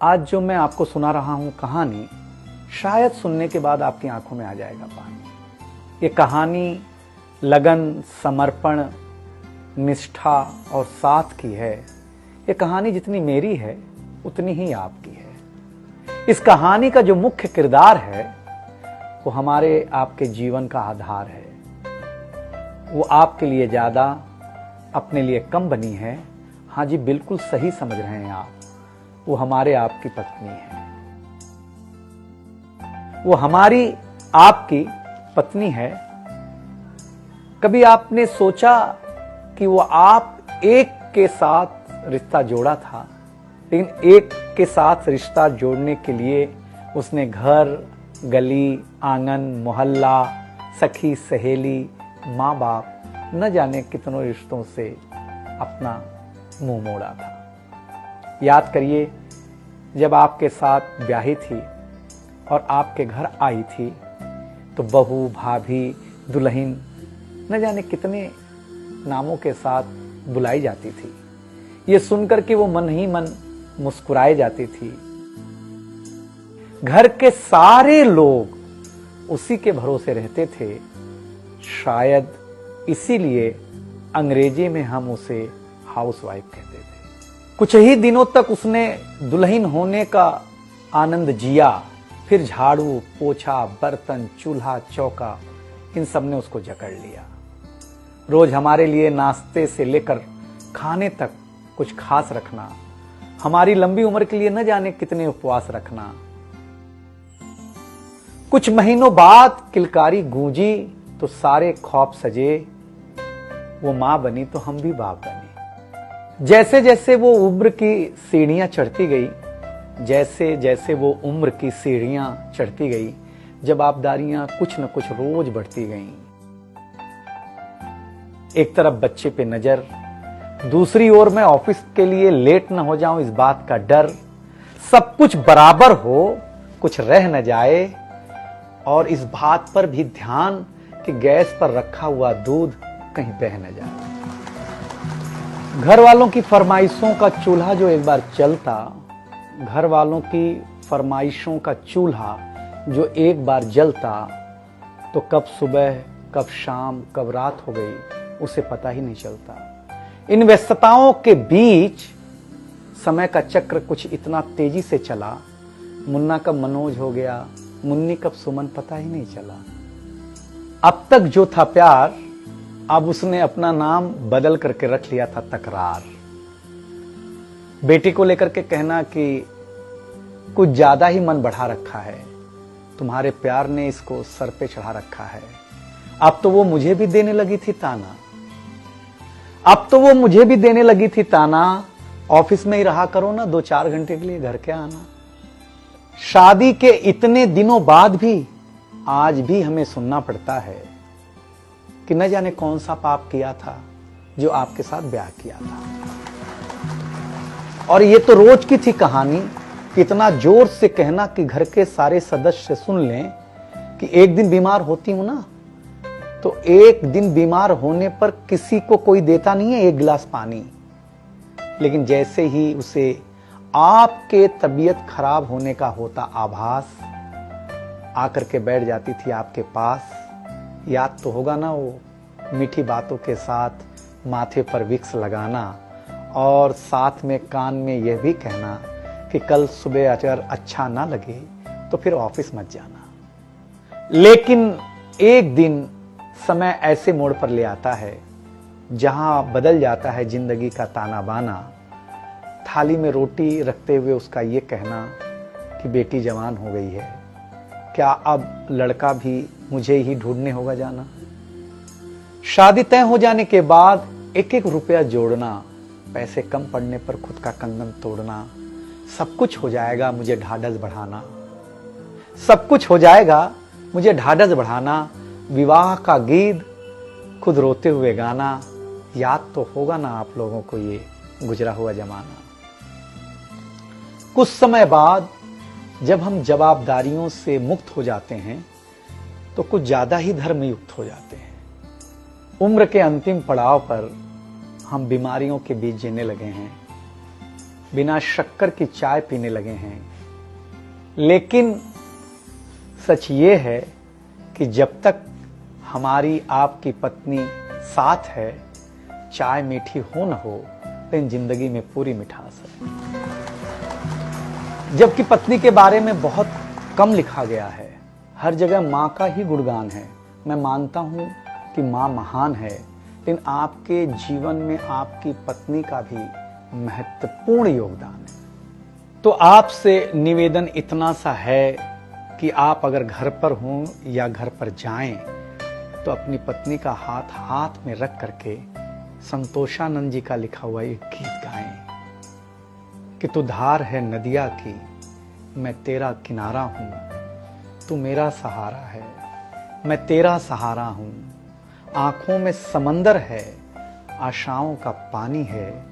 आज जो मैं आपको सुना रहा हूं कहानी, शायद सुनने के बाद आपकी आंखों में आ जाएगा पानी। ये कहानी लगन, समर्पण, निष्ठा और साथ की है। ये कहानी जितनी मेरी है उतनी ही आपकी है। इस कहानी का जो मुख्य किरदार है वो हमारे आपके जीवन का आधार है। वो आपके लिए ज्यादा, अपने लिए कम बनी है। हाँ जी, बिल्कुल सही समझ रहे हैं आप। वो हमारे आपकी पत्नी है। वो हमारी आपकी पत्नी है। कभी आपने सोचा कि वो आप एक के साथ रिश्ता जोड़ा था, लेकिन एक के साथ रिश्ता जोड़ने के लिए उसने घर, गली, आंगन, मोहल्ला, सखी, सहेली, माँ बाप, न जाने कितनों रिश्तों से अपना मुंह मोड़ा था। याद करिए, जब आपके साथ ब्याही थी और आपके घर आई थी तो बहू, भाभी, दुल्हन, न जाने कितने नामों के साथ बुलाई जाती थी। ये सुनकर के वो मन ही मन मुस्कुराए जाती थी। घर के सारे लोग उसी के भरोसे रहते थे। शायद इसीलिए अंग्रेजी में हम उसे हाउसवाइफ कहते थे। कुछ ही दिनों तक उसने दुल्हन होने का आनंद जिया। फिर झाड़ू, पोछा, बर्तन, चूल्हा, चौका, इन सब ने उसको जकड़ लिया। रोज हमारे लिए नाश्ते से लेकर खाने तक कुछ खास रखना, हमारी लंबी उम्र के लिए न जाने कितने उपवास रखना। कुछ महीनों बाद किलकारी गूंजी तो सारे खौफ सजे। वो मां बनी तो हम भी बाप बने। जैसे जैसे वो उम्र की सीढ़ियां चढ़ती गई, जैसे जैसे वो उम्र की सीढ़ियां चढ़ती गई, जवाबदारियां कुछ न कुछ रोज बढ़ती गईं। एक तरफ बच्चे पे नजर, दूसरी ओर मैं ऑफिस के लिए लेट न हो जाऊं इस बात का डर। सब कुछ बराबर हो, कुछ रह न जाए, और इस बात पर भी ध्यान कि गैस पर रखा हुआ दूध कहीं बह न जाए। घर वालों की फरमाइशों का चूल्हा जो एक बार चलता, घर वालों की फरमाइशों का चूल्हा जो एक बार जलता, तो कब सुबह, कब शाम, कब रात हो गई उसे पता ही नहीं चलता। इन व्यस्तताओं के बीच समय का चक्र कुछ इतना तेजी से चला, मुन्ना कब मनोज हो गया, मुन्नी कब सुमन, पता ही नहीं चला। अब तक जो था प्यार, अब उसने अपना नाम बदल करके रख लिया था तकरार। बेटी को लेकर के कहना कि कुछ ज्यादा ही मन बढ़ा रखा है, तुम्हारे प्यार ने इसको सर पे चढ़ा रखा है। अब तो वो मुझे भी देने लगी थी ताना, अब तो वो मुझे भी देने लगी थी ताना, ऑफिस में ही रहा करो ना, 2-4 घंटे के लिए घर के आना। शादी के इतने दिनों बाद भी आज भी हमें सुनना पड़ता है कि न जाने कौन सा पाप किया था जो आपके साथ ब्याह किया था। और ये तो रोज की थी कहानी। इतना जोर से कहना कि घर के सारे सदस्य सुन लें कि एक दिन बीमार होती हूं ना, तो एक दिन बीमार होने पर किसी को कोई देता नहीं है 1 गिलास पानी, लेकिन जैसे ही उसे आपके तबीयत खराब होने का होता आभास, आकर के बैठ जाती थी आपके पास। याद तो होगा ना, वो मीठी बातों के साथ माथे पर विक्स लगाना और साथ में कान में यह भी कहना कि कल सुबह अगर अच्छा ना लगे तो फिर ऑफिस मत जाना। लेकिन एक दिन समय ऐसे मोड़ पर ले आता है जहां बदल जाता है जिंदगी का ताना बाना। थाली में रोटी रखते हुए उसका ये कहना कि बेटी जवान हो गई है, क्या अब लड़का भी मुझे ही ढूंढने होगा जाना। शादी तय हो जाने के बाद 1-1 रुपया जोड़ना, पैसे कम पड़ने पर खुद का कंगन तोड़ना, सब कुछ हो जाएगा मुझे ढाढ़स बढ़ाना, सब कुछ हो जाएगा मुझे ढाढ़स बढ़ाना। विवाह का गीत खुद रोते हुए गाना। याद तो होगा ना आप लोगों को ये गुजरा हुआ जमाना। कुछ समय बाद जब हम जवाबदारियों से मुक्त हो जाते हैं तो कुछ ज्यादा ही धर्मयुक्त हो जाते हैं। उम्र के अंतिम पड़ाव पर हम बीमारियों के बीच जीने लगे हैं। बिना शक्कर की चाय पीने लगे हैं। लेकिन सच ये है कि जब तक हमारी आपकी पत्नी साथ है, चाय मीठी हो न हो, लेकिन जिंदगी में पूरी मिठास है। जबकि पत्नी के बारे में बहुत कम लिखा गया है, हर जगह मां का ही गुणगान है। मैं मानता हूं कि मां महान है, लेकिन आपके जीवन में आपकी पत्नी का भी महत्वपूर्ण योगदान है। तो आपसे निवेदन इतना सा है कि आप अगर घर पर हों या घर पर जाएं तो अपनी पत्नी का हाथ हाथ में रख करके संतोषानंद जी का लिखा हुआ एक गीत गाएं कि तू धार है नदिया की, मैं तेरा किनारा हूं, तू मेरा सहारा है, मैं तेरा सहारा हूं। आंखों में समंदर है, आशाओं का पानी है,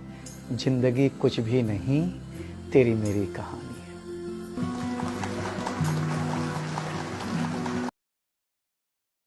जिंदगी कुछ भी नहीं, तेरी मेरी कहानी।